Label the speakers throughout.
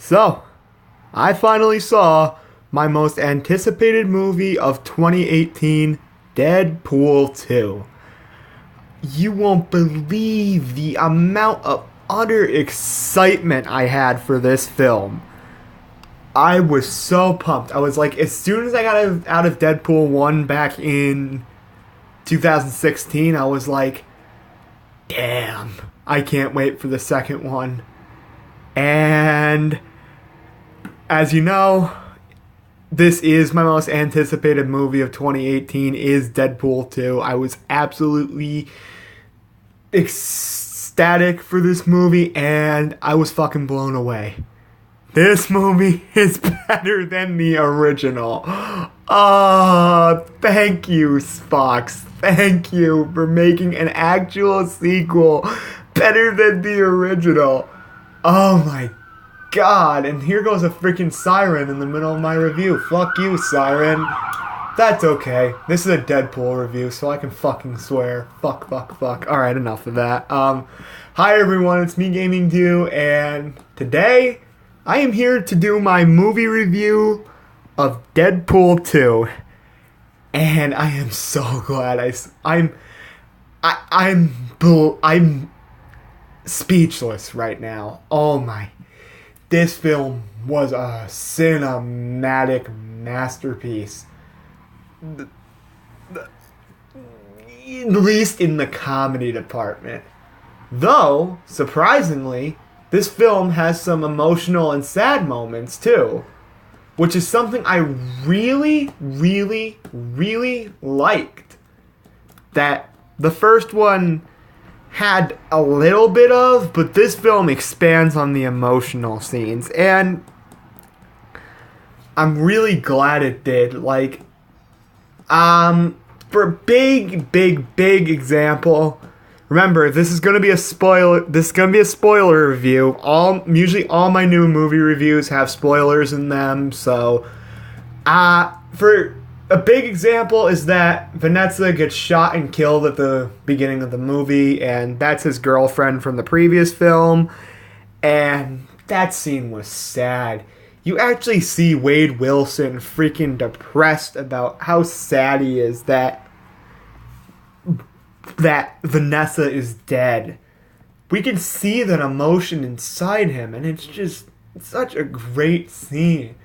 Speaker 1: So, I finally saw my most anticipated movie of 2018, Deadpool 2. You won't believe the amount of utter excitement I had for this film. I was so pumped. I was like, as soon as I got out of Deadpool 1 back in 2016, I was like, damn, I can't wait for the second one. And as you know, this is my most anticipated movie of 2018 is Deadpool 2. I was absolutely ecstatic for this movie and I was fucking blown away. This movie is better than the original. Oh, thank you, Fox. Thank you for making an actual sequel better than the original. Oh my god. And here goes a freaking siren in the middle of my review. Fuck you, siren. That's okay. This is a Deadpool review, so I can fucking swear. Fuck. Alright, enough of that. Hi everyone, it's me, Gaming Do, and today I am here to do my movie review of Deadpool 2. And I am so glad I'm speechless right now. Oh my. This film was a cinematic masterpiece. At least in the comedy department. Though, surprisingly, this film has some emotional and sad moments too. Which is something I really liked. That the first one had a little bit of, but this film expands on the emotional scenes. And I'm really glad it did. Like, for a big example, remember, this is gonna be a spoiler. This is gonna be a spoiler review. Usually all my new movie reviews have spoilers in them. So, for a big example is that Vanessa gets shot and killed at the beginning of the movie, and that's his girlfriend from the previous film. And that scene was sad. You actually see Wade Wilson freaking depressed about how sad he is that Vanessa is dead. We can see that emotion inside him, and it's just such a great scene.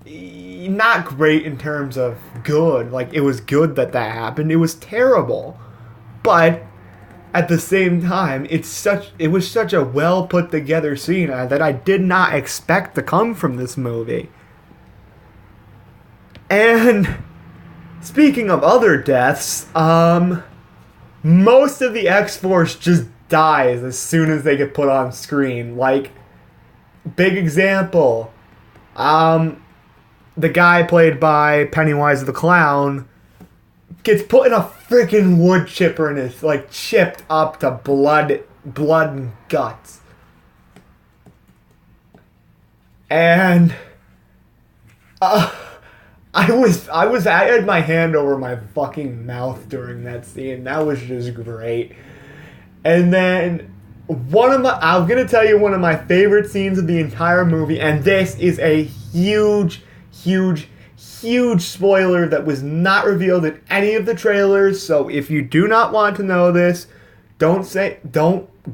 Speaker 1: Not great in terms of good. Like, it was good that happened. It was terrible. But at the same time, it was such a well put together scene that I did not expect to come from this movie. And speaking of other deaths, most of the X-Force just dies as soon as they get put on screen. Like, big example, the guy played by Pennywise the Clown gets put in a freaking wood chipper and is like chipped up to blood and guts. And I had my hand over my fucking mouth during that scene. That was just great. And then I'm gonna tell you one of my favorite scenes of the entire movie, and this is a huge spoiler that was not revealed in any of the trailers. So if you do not want to know this, don't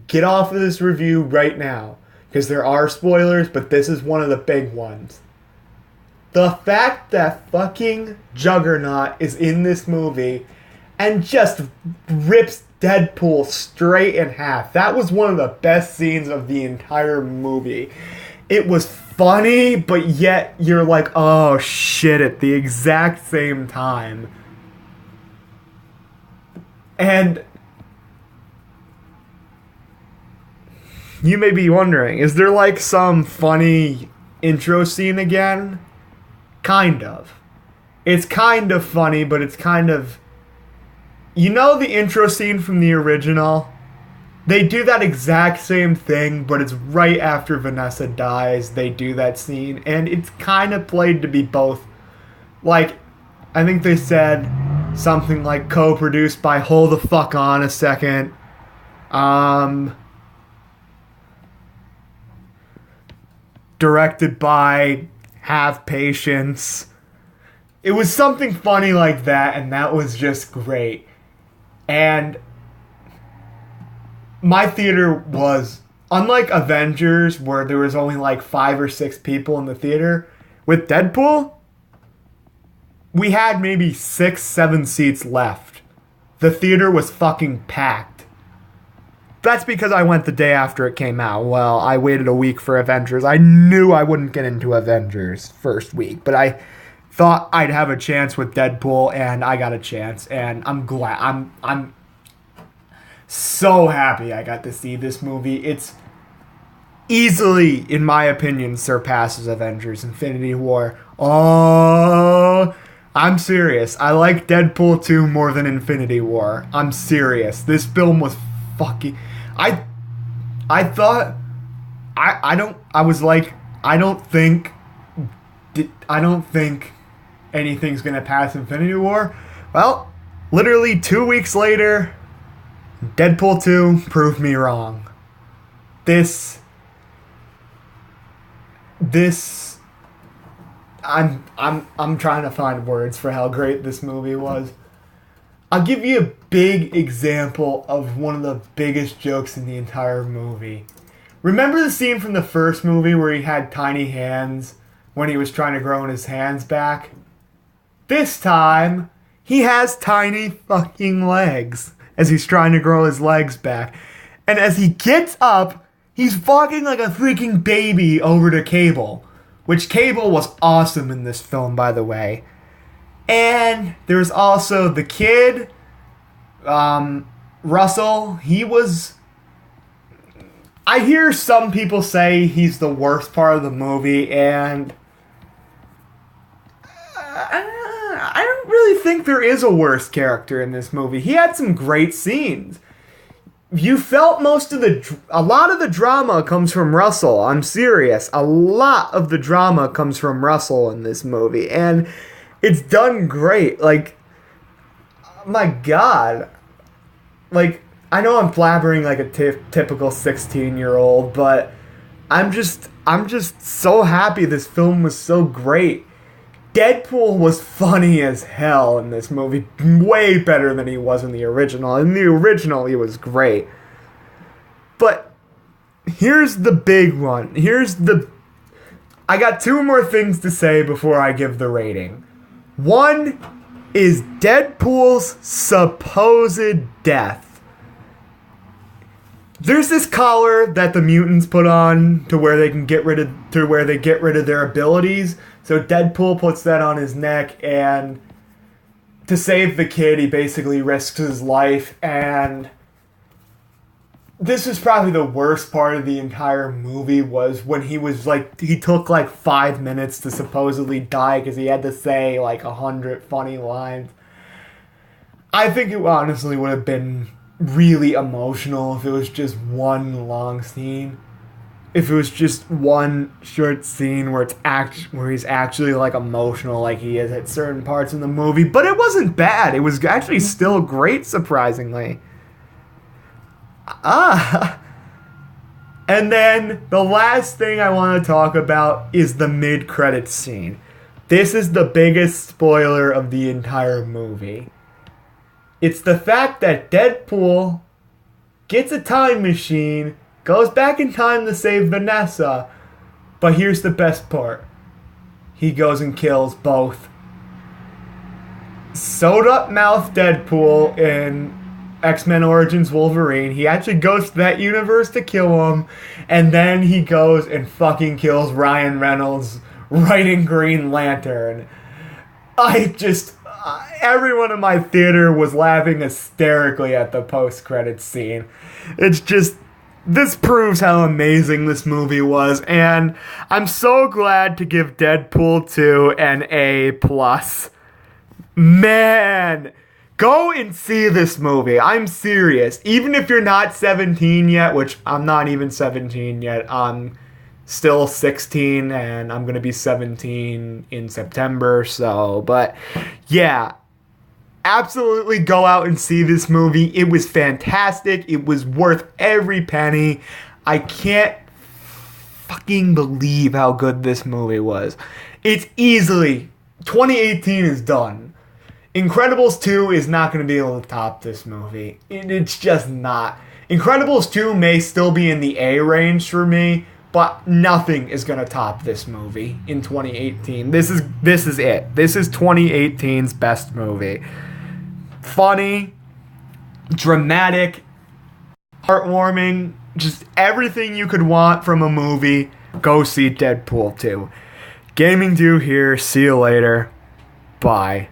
Speaker 1: get off of this review right now, because there are spoilers, but this is one of the big ones. The fact that fucking Juggernaut is in this movie and just rips Deadpool straight in half. That was one of the best scenes of the entire movie. It was funny, but yet you're like, oh shit, at the exact same time. And you may be wondering, is there like some funny intro scene again? Kind of. It's kind of funny, but it's kind of... You know the intro scene from the original? They do that exact same thing, but it's right after Vanessa dies. They do that scene, and it's kind of played to be both. Like, I think they said something like co-produced by Hold the Fuck On a Second. directed by, have patience. It was something funny like that, and that was just great. And my theater was, unlike Avengers, where there was only like 5 or 6 people in the theater, with Deadpool, we had maybe 6, 7 seats left. The theater was fucking packed. That's because I went the day after it came out. Well, I waited a week for Avengers. I knew I wouldn't get into Avengers first week, but I thought I'd have a chance with Deadpool, and I got a chance, and I'm glad. I'm so happy I got to see this movie. It's easily, in my opinion, surpasses Avengers Infinity War. Oh, I'm serious. I like Deadpool 2 more than Infinity War. I'm serious. This film was fucking... I thought... I was like, I don't think anything's gonna pass Infinity War. Well, literally 2 weeks later, Deadpool 2 proved me wrong. I'm trying to find words for how great this movie was. I'll give you a big example of one of the biggest jokes in the entire movie. Remember the scene from the first movie where he had tiny hands when he was trying to grow his hands back? This time, he has tiny fucking legs as he's trying to grow his legs back. And as he gets up, he's walking like a freaking baby over to Cable. Which Cable was awesome in this film, by the way. And there's also the kid, Russell. He was... I hear some people say he's the worst part of the movie, and... I don't really think there is a worse character in this movie. He had some great scenes. You felt a lot of the drama comes from Russell. I'm serious. A lot of the drama comes from Russell in this movie. And it's done great. Like, my God. Like, I know I'm blabbering like a typical 16-year-old, but I'm just so happy this film was so great. Deadpool was funny as hell in this movie. Way better than he was in the original. In the original, he was great. But here's the big one. I got 2 more things to say before I give the rating. One is Deadpool's supposed death. There's this collar that the mutants put on to where they get rid of their abilities. So Deadpool puts that on his neck, and to save the kid, he basically risks his life. And this is probably the worst part of the entire movie, was when he took like 5 minutes to supposedly die because he had to say like 100 funny lines. I think it honestly would have been really emotional if it was just one long scene. If it was just one short scene where he's actually like emotional like he is at certain parts in the movie. But it wasn't bad. It was actually still great, surprisingly. And then the last thing I want to talk about is the mid-credits scene. This is the biggest spoiler of the entire movie. It's the fact that Deadpool gets a time machine, goes back in time to save Vanessa, but here's the best part. He goes and kills both sewed-up-mouth Deadpool in X-Men Origins Wolverine. He actually goes to that universe to kill him, and then he goes and fucking kills Ryan Reynolds writing Green Lantern. Everyone in my theater was laughing hysterically at the post-credits scene. This proves how amazing this movie was, and I'm so glad to give Deadpool 2 an A+. Man, go and see this movie. I'm serious. Even if you're not 17 yet, which I'm not even 17 yet, I'm still 16, and I'm going to be 17 in September, but yeah. Absolutely go out and see this movie. It was fantastic. It was worth every penny. I can't fucking believe how good this movie was. It's easily 2018 is done. Incredibles 2 is not going to be able to top this movie. It's just not. Incredibles 2 may still be in the A range for me, but nothing is going to top this movie in 2018. This is it. This is 2018's best movie. Funny, dramatic, heartwarming, just everything you could want from a movie. Go see Deadpool 2. Gaming Do here. See you later. Bye.